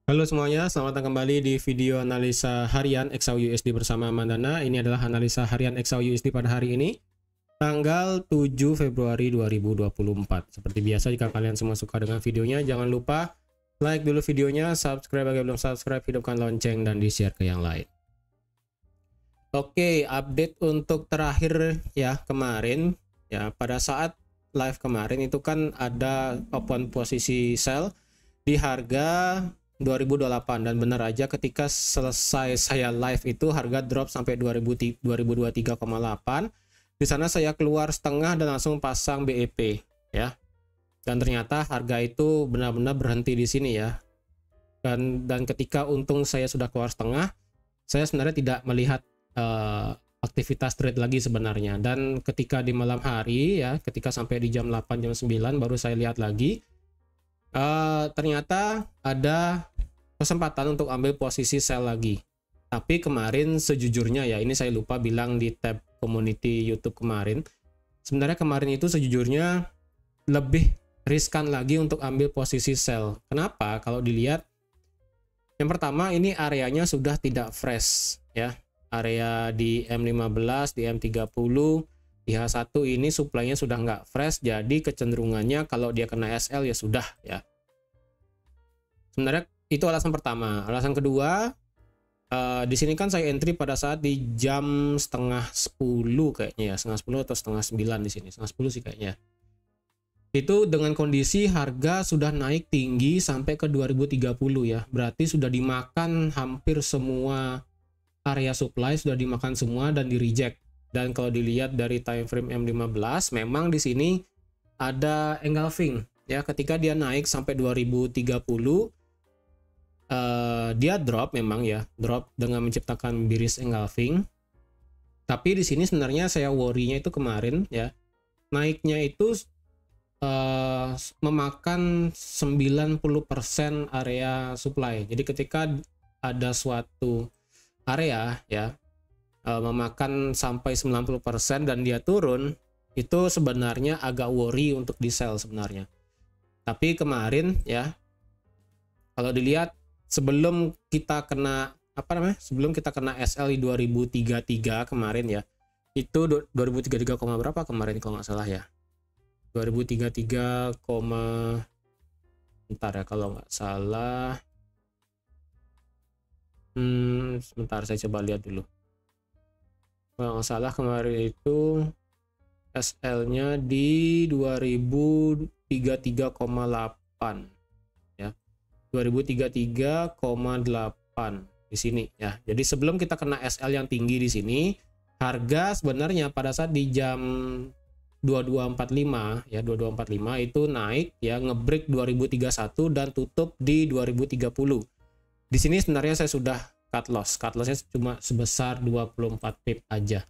Halo semuanya, selamat datang kembali di video analisa harian XAU USD bersama Mandana. Ini adalah analisa harian XAU USD pada hari ini, tanggal 7 Februari 2024. Seperti biasa, jika kalian semua suka dengan videonya, jangan lupa like dulu videonya, subscribe bagi belum subscribe, hidupkan lonceng, dan di-share ke yang lain. Oke, update untuk terakhir ya kemarin, ya pada saat live kemarin itu kan ada open posisi sell di harga 2028 dan benar aja ketika selesai saya live itu harga drop sampai 2023,8. Di sana saya keluar setengah dan langsung pasang BEP ya. Dan ternyata harga itu benar-benar berhenti di sini ya. Dan ketika untung saya sudah keluar setengah, saya sebenarnya tidak melihat aktivitas trade lagi sebenarnya. Dan ketika di malam hari ya, ketika sampai di jam 8 jam 9 baru saya lihat lagi. Ternyata ada kesempatan untuk ambil posisi sell lagi. Tapi kemarin sejujurnya ya, ini saya lupa bilang di tab community YouTube kemarin. Sebenarnya kemarin itu sejujurnya lebih riskan lagi untuk ambil posisi sell. Kenapa? Kalau dilihat, yang pertama ini areanya sudah tidak fresh ya. Area di M15, di M30, di H1 ini supply-nya sudah nggak fresh, jadi kecenderungannya kalau dia kena SL ya sudah ya. Sebenarnya itu alasan pertama. Alasan kedua, di sini kan saya entry pada saat di jam setengah 10 kayaknya ya, setengah 10 atau setengah 9 di sini, setengah 10 sih kayaknya. Itu dengan kondisi harga sudah naik tinggi sampai ke 2030 ya, berarti sudah dimakan hampir semua area supply, sudah dimakan semua dan di reject. Dan kalau dilihat dari time frame M15, memang di sini ada engulfing ya, ketika dia naik sampai 2030 dia drop memang ya, drop dengan menciptakan bearish engulfing. Tapi di sini sebenarnya saya worry-nya itu kemarin ya, naiknya itu memakan 90% area supply. Jadi ketika ada suatu area ya memakan sampai 90% dan dia turun, itu sebenarnya agak worry untuk di sell sebenarnya. Tapi kemarin ya, kalau dilihat sebelum kita kena sebelum kita kena SL di 2033 kemarin ya, itu 2033, berapa kemarin kalau nggak salah ya, 2033, bentar ya kalau nggak salah, sebentar saya coba lihat dulu. Kalau nggak salah kemarin itu SL-nya di 2033,8 ya, 2033,8 di sini ya. Jadi sebelum kita kena SL yang tinggi di sini, harga sebenarnya pada saat di jam 2245 ya, 2245 itu naik ya, ngebreak 2031 dan tutup di 2030. Di sini sebenarnya saya sudah cut loss. Cut lossnya cuma sebesar 24 pip aja.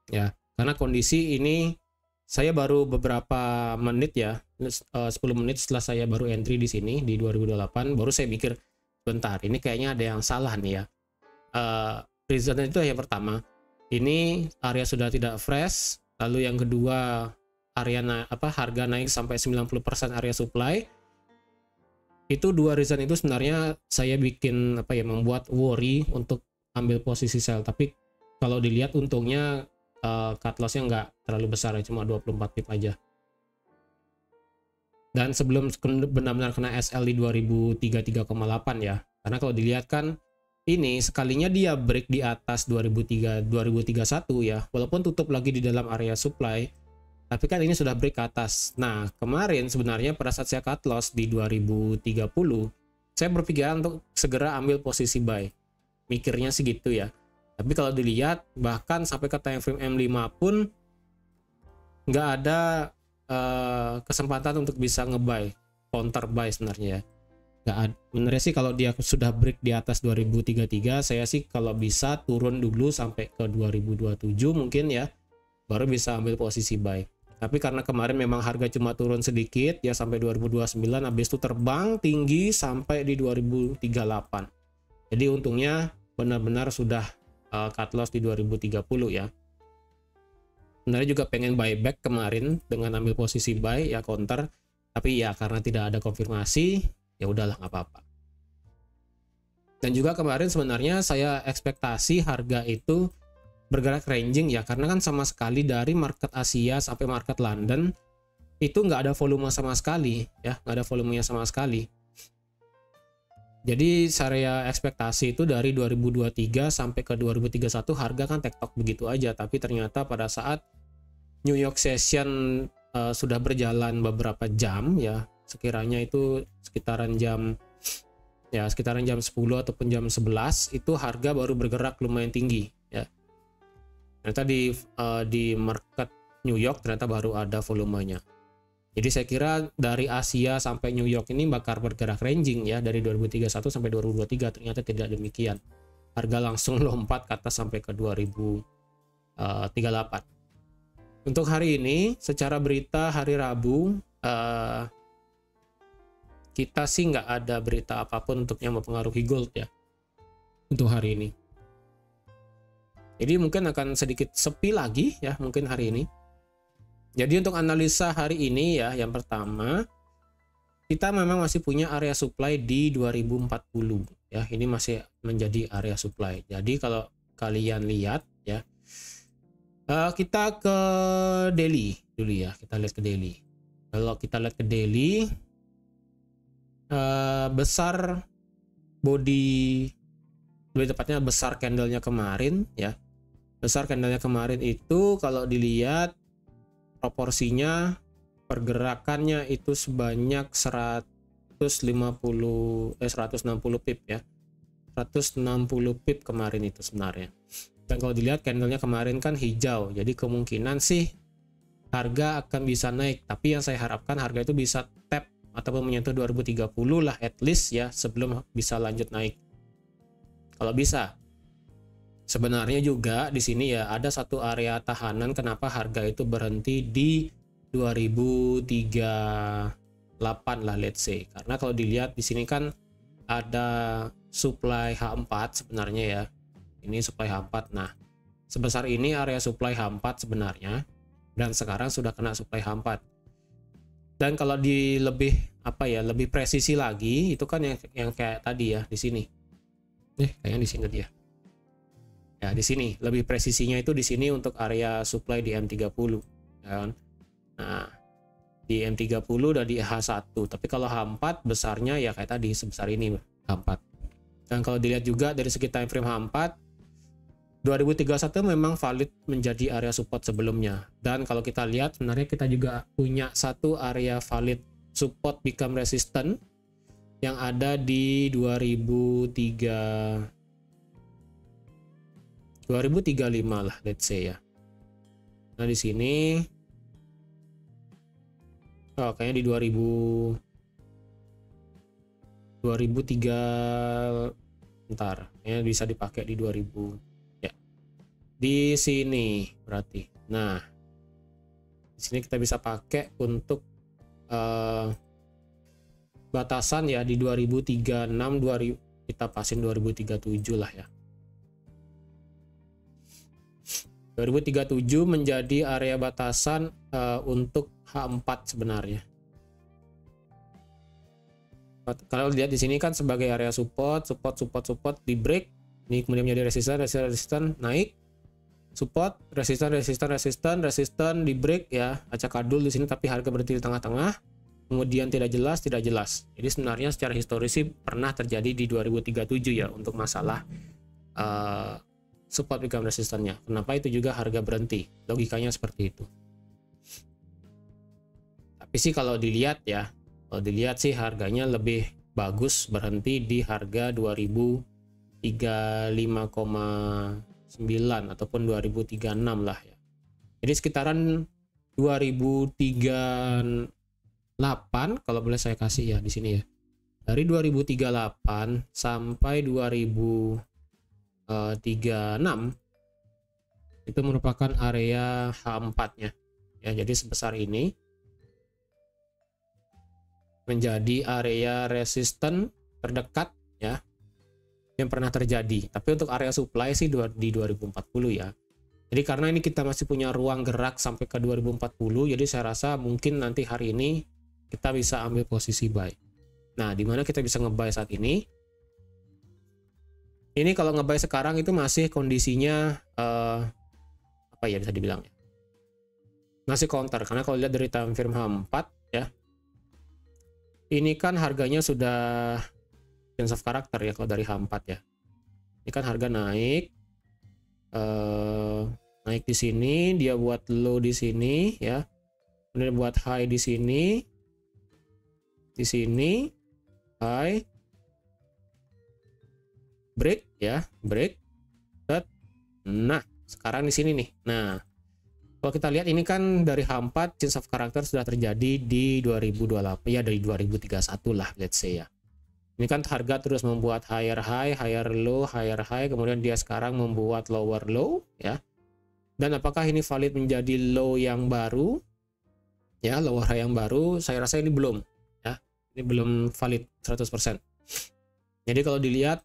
Ya, karena kondisi ini saya baru beberapa menit ya, 10 menit setelah saya baru entry di sini di 2028, baru saya mikir, bentar, ini kayaknya ada yang salah nih ya. Reason itu yang pertama, ini area sudah tidak fresh, lalu yang kedua harga naik sampai 90% area supply. Itu dua reason itu sebenarnya saya bikin membuat worry untuk ambil posisi sell. Tapi kalau dilihat untungnya cut lossnya nggak terlalu besar ya, cuma 24 pip aja. Dan sebelum benar-benar kena SL di 2033,8 ya, karena kalau dilihat kan ini sekalinya dia break di atas 2031 ya, walaupun tutup lagi di dalam area supply, tapi kan ini sudah break ke atas. Nah, kemarin sebenarnya pada saat saya cut loss di 2030, saya berpikiran untuk segera ambil posisi buy. Mikirnya sih gitu ya. Tapi kalau dilihat, bahkan sampai ke time frame M5 pun nggak ada kesempatan untuk bisa nge-buy, counter buy sebenarnya ya. Nggak ada. Benernya sih kalau dia sudah break di atas 2033, saya sih kalau bisa turun dulu sampai ke 2027 mungkin ya, baru bisa ambil posisi buy. Tapi karena kemarin memang harga cuma turun sedikit ya sampai 2029, habis itu terbang tinggi sampai di 2038. Jadi untungnya benar-benar sudah cut loss di 2030 ya. Sebenarnya juga pengen buyback kemarin dengan ambil posisi buy ya, counter, tapi ya karena tidak ada konfirmasi ya udahlah nggak apa-apa. Dan juga kemarin sebenarnya saya ekspektasi harga itu bergerak ranging ya, karena kan sama sekali dari market Asia sampai market London itu nggak ada volume sama sekali ya, nggak ada volumenya sama sekali. Jadi saya ekspektasi itu dari 2023 sampai ke 2031 harga kan tektok begitu aja, tapi ternyata pada saat New York Session sudah berjalan beberapa jam ya, sekiranya itu sekitaran jam 10 ataupun jam 11 itu harga baru bergerak lumayan tinggi ya. Ternyata di market New York ternyata baru ada volumenya. Jadi saya kira dari Asia sampai New York ini bakal bergerak ranging ya, dari 2031 sampai 2023. Ternyata tidak demikian. Harga langsung lompat ke atas sampai ke 2038. Untuk hari ini secara berita hari Rabu kita sih nggak ada berita apapun untuk yang mempengaruhi gold ya untuk hari ini. Jadi mungkin akan sedikit sepi lagi ya mungkin hari ini. Jadi untuk analisa hari ini ya, yang pertama kita memang masih punya area supply di 2040 ya. Ini masih menjadi area supply. Jadi kalau kalian lihat ya, kita ke daily dulu ya. Kita lihat ke daily. Kalau kita lihat ke daily, besar body, lebih tepatnya besar candlenya kemarin ya, besar candlenya kemarin itu kalau dilihat proporsinya pergerakannya itu sebanyak 160 pip ya, 160 pip kemarin itu sebenarnya. Dan kalau dilihat candlenya kemarin kan hijau, jadi kemungkinan sih harga akan bisa naik, tapi yang saya harapkan harga itu bisa tap ataupun menyentuh 2030 lah at least ya, sebelum bisa lanjut naik. Kalau bisa. Sebenarnya juga di sini ya ada satu area tahanan kenapa harga itu berhenti di 2038 lah let's say. Karena kalau dilihat di sini kan ada supply H4 sebenarnya ya. Ini supply H4. Nah, sebesar ini area supply H4 sebenarnya, dan sekarang sudah kena supply H4. Dan kalau di lebih lebih presisi lagi itu kan yang kayak tadi ya di sini. Kayaknya di sini dia. Ya, di sini lebih presisinya itu di sini untuk area supply di M30 ya kan. Nah, di M30 dan di H1. Tapi kalau H4 besarnya ya kayak tadi sebesar ini H4. Dan kalau dilihat juga dari segi time frame H4 2031 memang valid menjadi area support sebelumnya. Dan kalau kita lihat sebenarnya kita juga punya satu area valid support become resistant yang ada di 2035 lah let's say ya. Nah di sini kayaknya di 2003 bentar, ya bisa dipakai di 2000 ya. Di sini berarti. Nah, di sini kita bisa pakai untuk batasan ya di 2036 kita pasin 2037 lah ya. 2037 menjadi area batasan untuk H4 sebenarnya. Kalau lihat di sini kan sebagai area support di break, ini kemudian menjadi resisten naik, support, resisten di break ya, acak adul di sini tapi harga berhenti di tengah-tengah, kemudian tidak jelas. Jadi sebenarnya secara historis sih pernah terjadi di 2037 ya untuk masalah support become resistannya. Kenapa itu juga harga berhenti? Logikanya seperti itu. Tapi sih kalau dilihat sih harganya lebih bagus berhenti di harga 2035,9 ataupun 2036 lah ya. Jadi sekitaran 2038 kalau boleh saya kasih ya di sini ya. Dari 2038 sampai 2036 itu merupakan area H4-nya. Ya, jadi sebesar ini menjadi area resisten terdekat ya yang pernah terjadi. Tapi untuk area supply sih di 2040 ya. Jadi karena ini kita masih punya ruang gerak sampai ke 2040, jadi saya rasa mungkin nanti hari ini kita bisa ambil posisi buy. Nah, di mana kita bisa nge-buy saat ini? Ini kalau nge-buy sekarang itu masih kondisinya apa ya bisa dibilang ya, masih counter, karena kalau lihat dari time frame H4 ya, ini kan harganya sudah change of character ya kalau dari H4 ya. Ini kan harga naik, naik di sini, dia buat low di sini ya, kemudian buat high di sini, high, break ya, break, nah sekarang di sini nih. Nah kalau kita lihat ini kan dari H4 change of character sudah terjadi di 2028 ya, dari 2031 lah let's say ya. Ini kan harga terus membuat higher high, higher low, higher high, kemudian dia sekarang membuat lower low ya. Dan apakah ini valid menjadi low yang baru ya, lower high yang baru? Saya rasa ini belum ya, ini belum valid 100%. Jadi kalau dilihat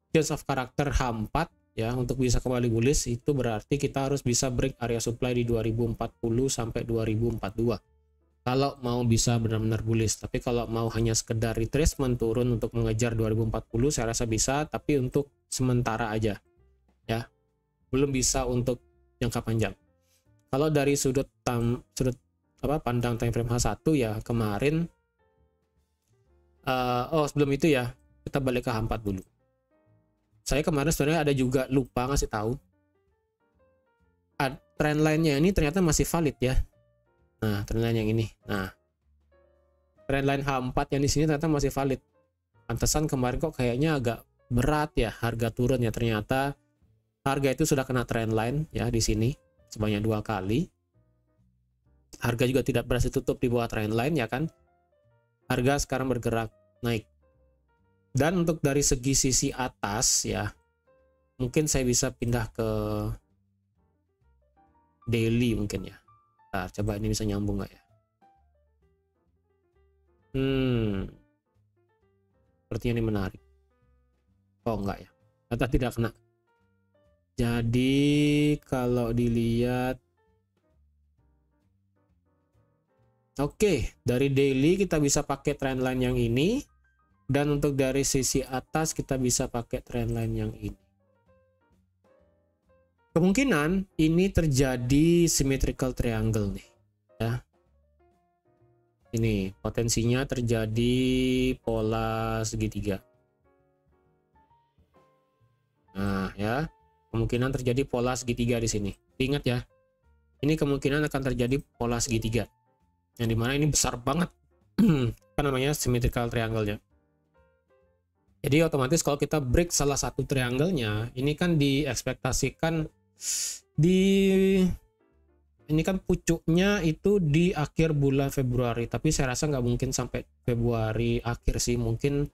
change of character H4 ya, untuk bisa kembali bullish itu berarti kita harus bisa break area supply di 2040 sampai 2042 kalau mau bisa benar-benar bullish. Tapi kalau mau hanya sekedar retracement turun untuk mengejar 2040 saya rasa bisa, tapi untuk sementara aja ya, belum bisa untuk jangka panjang. Kalau dari sudut pandang time frame H1 ya kemarin, sebelum itu ya kita balik ke H4 dulu. Saya kemarin sebenarnya ada juga lupa ngasih tahu trendline-nya ini ternyata masih valid ya. Nah, trendline yang ini. Nah, trendline H4 yang di sini ternyata masih valid. Pantesan kemarin kok kayaknya agak berat ya harga turun ya. Ternyata harga itu sudah kena trendline ya di sini sebanyak 2 kali. Harga juga tidak berhasil tutup di bawah trendline ya kan. Harga sekarang bergerak naik. Dan untuk dari segi sisi atas ya, mungkin saya bisa pindah ke daily mungkin ya. Nah, coba ini bisa nyambung nggak ya? Sepertinya ini menarik. Oh enggak ya, ternyata tidak kena. Jadi kalau dilihat, oke, dari daily kita bisa pakai trendline yang ini. Dan untuk dari sisi atas kita bisa pakai trendline yang ini. Kemungkinan ini terjadi symmetrical triangle nih ya. Ini potensinya terjadi pola segitiga. Nah ya, kemungkinan terjadi pola segitiga di sini. Ingat ya, ini kemungkinan akan terjadi pola segitiga. Yang dimana ini besar banget. Apa namanya, symmetrical triangle-nya. Jadi otomatis kalau kita break salah satu triangle-nya, ini kan diekspektasikan ini kan pucuknya itu di akhir bulan Februari, tapi saya rasa nggak mungkin sampai Februari akhir sih, mungkin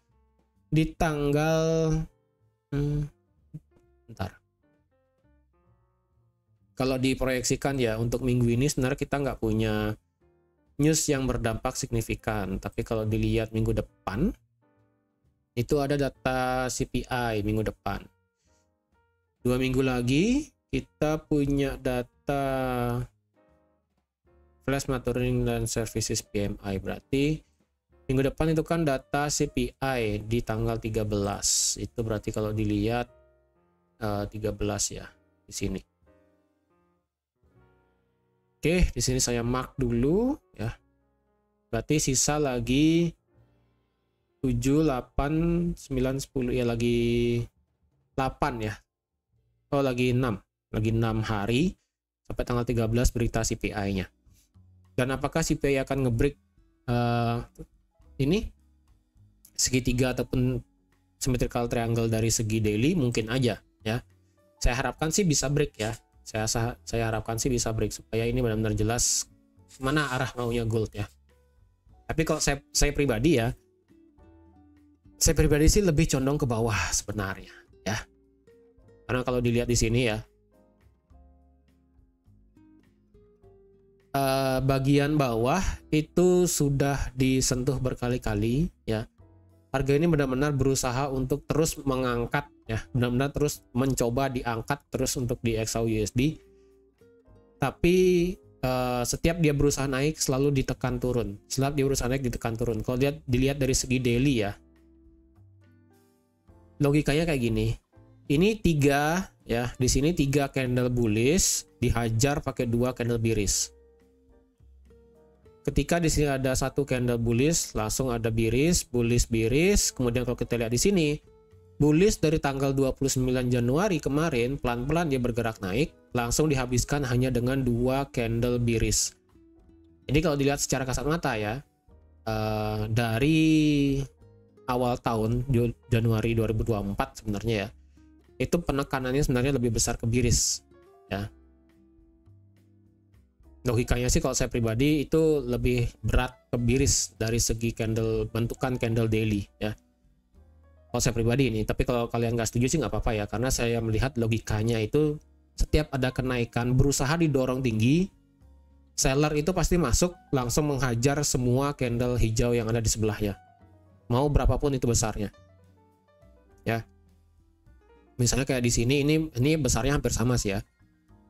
di tanggal bentar. Kalau diproyeksikan ya untuk minggu ini sebenarnya kita nggak punya news yang berdampak signifikan, tapi kalau dilihat minggu depan itu ada data CPI minggu depan. 2 minggu lagi kita punya data flash maturing dan services PMI. Berarti minggu depan itu kan data CPI di tanggal 13. Itu berarti kalau dilihat 13 ya di sini. Oke, di sini saya mark dulu ya. Berarti sisa lagi 7, 8, 9, 10 ya, lagi 8 ya. Oh, lagi 6. Lagi 6 hari sampai tanggal 13 berita CPI-nya. Dan apakah CPI akan ngebreak ini segitiga ataupun symmetrical triangle dari segi daily? Mungkin aja ya. Saya harapkan sih bisa break ya. Saya harapkan sih bisa break supaya ini benar-benar jelas mana arah maunya gold ya. Tapi kalau saya pribadi ya, saya pribadi sih lebih condong ke bawah sebenarnya ya. Karena kalau dilihat di sini ya, bagian bawah itu sudah disentuh berkali-kali ya. Harga ini benar-benar berusaha untuk terus mengangkat ya, benar-benar terus mencoba diangkat terus untuk di XAUUSD. Tapi setiap dia berusaha naik selalu ditekan turun. Setiap dia berusaha naik ditekan turun. Kalau dilihat dari segi daily ya, logikanya kayak gini. Ini 3 ya, di sini 3 candle bullish dihajar pakai 2 candle bearish. Ketika di sini ada 1 candle bullish, langsung ada bearish, bullish, bearish. Kemudian kalau kita lihat di sini, bullish dari tanggal 29 Januari kemarin pelan-pelan dia bergerak naik, langsung dihabiskan hanya dengan 2 candle bearish. Ini kalau dilihat secara kasat mata ya, dari awal tahun Januari 2024 sebenarnya ya, itu penekanannya sebenarnya lebih besar ke bearish ya. Logikanya sih kalau saya pribadi itu lebih berat ke bearish dari segi candle, bentukan candle daily ya. Kalau saya pribadi ini, tapi kalau kalian nggak setuju sih nggak apa-apa ya, karena saya melihat logikanya itu setiap ada kenaikan berusaha didorong tinggi, seller itu pasti masuk langsung menghajar semua candle hijau yang ada di sebelahnya, mau berapapun itu besarnya ya. Misalnya kayak di sini, ini besarnya hampir sama sih ya.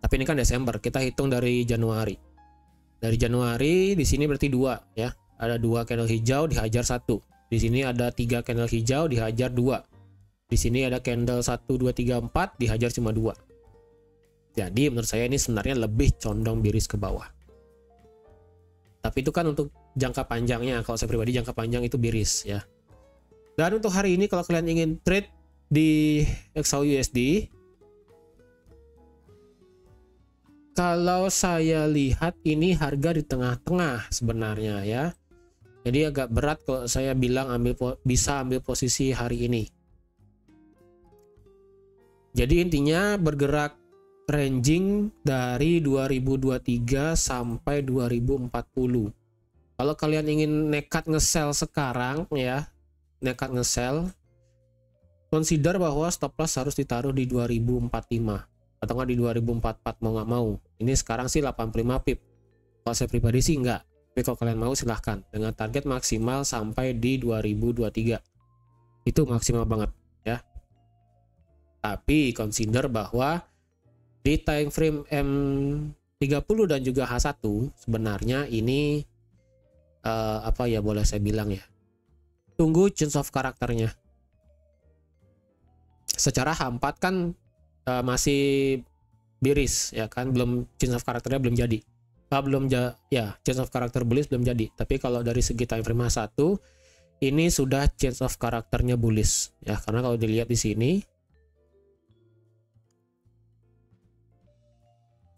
Tapi ini kan Desember, kita hitung dari Januari. Dari Januari di sini berarti 2 ya. Ada 2 candle hijau dihajar 1. Di sini ada 3 candle hijau dihajar 2. Di sini ada candle 1 2 3 4 dihajar cuma 2. Jadi menurut saya ini sebenarnya lebih condong bearish ke bawah. Tapi itu kan untuk jangka panjangnya. Kalau saya pribadi jangka panjang itu bearish ya. Dan untuk hari ini kalau kalian ingin trade di XAUUSD, kalau saya lihat ini harga di tengah-tengah sebenarnya ya. Jadi agak berat kalau saya bilang bisa ambil posisi hari ini. Jadi intinya bergerak ranging dari 2023 sampai 2040. Kalau kalian ingin nekat nge-sell sekarang ya, nekat nge-sell, consider bahwa stop loss harus ditaruh di 2045. Atau nggak di 2044 mau nggak mau. Ini sekarang sih 85 pip. Kalau saya pribadi sih enggak. Tapi kalau kalian mau silahkan. Dengan target maksimal sampai di 2023. Itu maksimal banget ya. Tapi consider bahwa di time frame M30 dan juga H1 sebenarnya ini apa ya boleh saya bilang ya. Tunggu change of karakternya. Secara H4 kan masih bearish ya kan, belum change of karakternya belum jadi, change of karakter bullish belum jadi. Tapi kalau dari segi time frame H1 ini sudah change of karakternya bullish ya, karena kalau dilihat di sini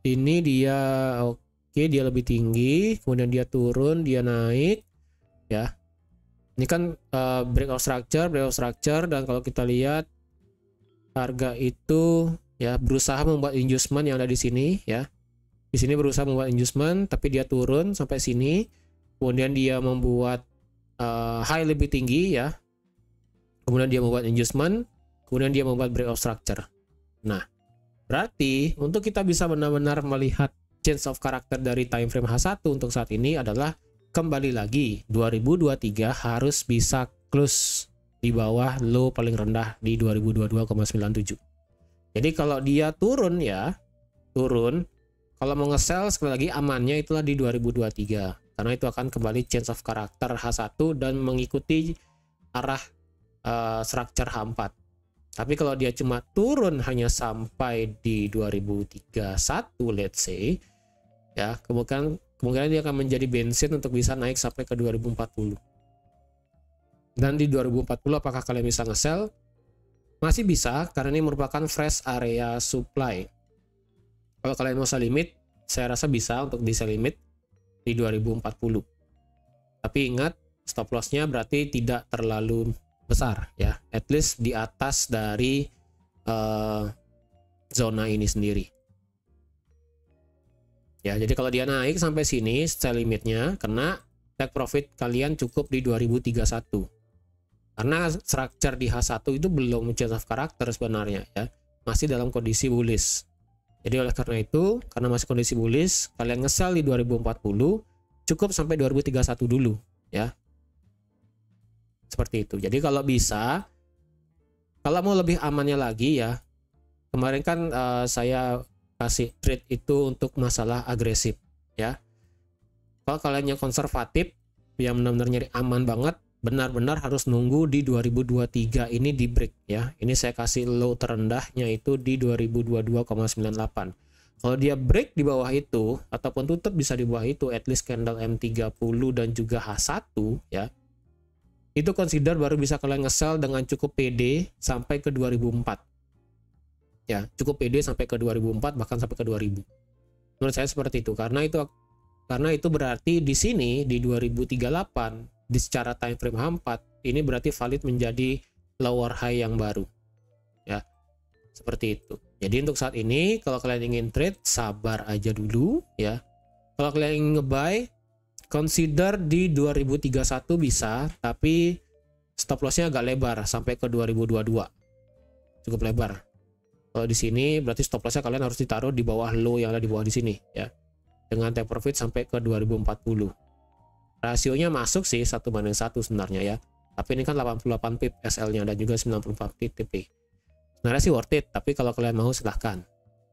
ini dia oke, dia lebih tinggi, kemudian dia turun, dia naik ya. Ini kan breakout structure, dan kalau kita lihat harga itu ya berusaha membuat inducement yang ada di sini ya. Di sini berusaha membuat inducement tapi dia turun sampai sini. Kemudian dia membuat high lebih tinggi ya. Kemudian dia membuat inducement, kemudian dia membuat breakout structure. Nah, berarti untuk kita bisa benar-benar melihat change of character dari time frame H1 untuk saat ini adalah kembali lagi 2023 harus bisa close di bawah low paling rendah di 2022,97. Jadi kalau dia turun ya, kalau mau nge-sell sekali lagi amannya itulah di 2023. Karena itu akan kembali change of character H1 dan mengikuti arah structure H4. Tapi kalau dia cuma turun hanya sampai di 2031 let's say, ya kemungkinan dia akan menjadi bensin untuk bisa naik sampai ke 2040. Dan di 2040 apakah kalian bisa nge-sell? Masih bisa, karena ini merupakan fresh area supply. Kalau kalian mau sell limit, saya rasa bisa untuk di sell limit di 2040. Tapi ingat, stop loss-nya berarti tidak terlalu besar ya, at least di atas dari zona ini sendiri. Ya, jadi kalau dia naik sampai sini sell limitnya, kena take profit kalian cukup di 2031. Karena structure di H1 itu belum change of character sebenarnya ya, masih dalam kondisi bullish. Jadi oleh karena itu, karena masih kondisi bullish, kalian nge-sell di 2040 cukup sampai 2031 dulu ya. Seperti itu. Jadi kalau bisa, kalau mau lebih amannya lagi ya, kemarin kan saya kasih trade itu untuk masalah agresif ya. Kalau kalian yang konservatif, yang benar-benar nyari aman banget, benar-benar harus nunggu di 2023 ini di break ya. Ini saya kasih low terendahnya itu di 2022,98. Kalau dia break di bawah itu ataupun tutup bisa di bawah itu, at least candle M30 dan juga H1 ya. Itu consider baru bisa kalian nge-sell dengan cukup pede sampai ke 2004. Ya, cukup pede sampai ke 2004 bahkan sampai ke 2000. Menurut saya seperti itu karena itu berarti di sini di 2038 di secara time frame H4 ini berarti valid menjadi lower high yang baru. Ya. Seperti itu. Jadi untuk saat ini kalau kalian ingin trade sabar aja dulu ya. Kalau kalian ingin nge-buy consider di 2031 bisa, tapi stop lossnya agak lebar sampai ke 2022. Cukup lebar. Kalau di sini berarti stop lossnya kalian harus ditaruh di bawah low yang ada di bawah di sini ya. Dengan take profit sampai ke 2040. Rasionya masuk sih 1:1 sebenarnya ya. Tapi ini kan 88 pip SL-nya dan juga 94 pip TP. Sebenarnya sih worth it, tapi kalau kalian mau silahkan.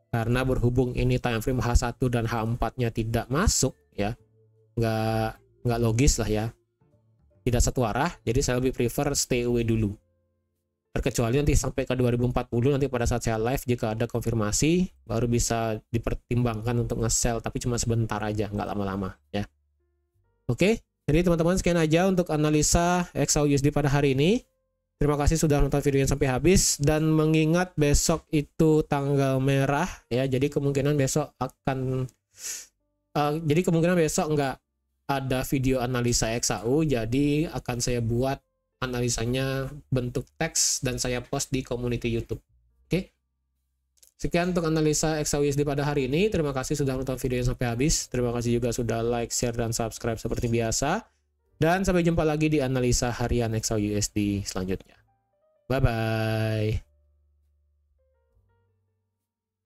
Karena berhubung ini time frame H1 dan H4-nya tidak masuk ya. Nggak logis lah ya. Tidak satu arah, jadi saya lebih prefer stay away dulu. Terkecuali nanti sampai ke 2040 nanti pada saat saya live jika ada konfirmasi baru bisa dipertimbangkan untuk nge-sell, tapi cuma sebentar aja, nggak lama-lama ya. Oke, jadi teman-teman sekian aja untuk analisa XAUUSD pada hari ini. Terima kasih sudah nonton videonya sampai habis dan mengingat besok itu tanggal merah ya, jadi kemungkinan besok nggak ada video analisa XAU, jadi akan saya buat analisanya bentuk teks dan saya post di community YouTube. Oke. Sekian untuk analisa XAUUSD pada hari ini. Terima kasih sudah menonton videonya sampai habis. Terima kasih juga sudah like, share, dan subscribe seperti biasa. Dan sampai jumpa lagi di analisa harian XAUUSD selanjutnya. Bye-bye.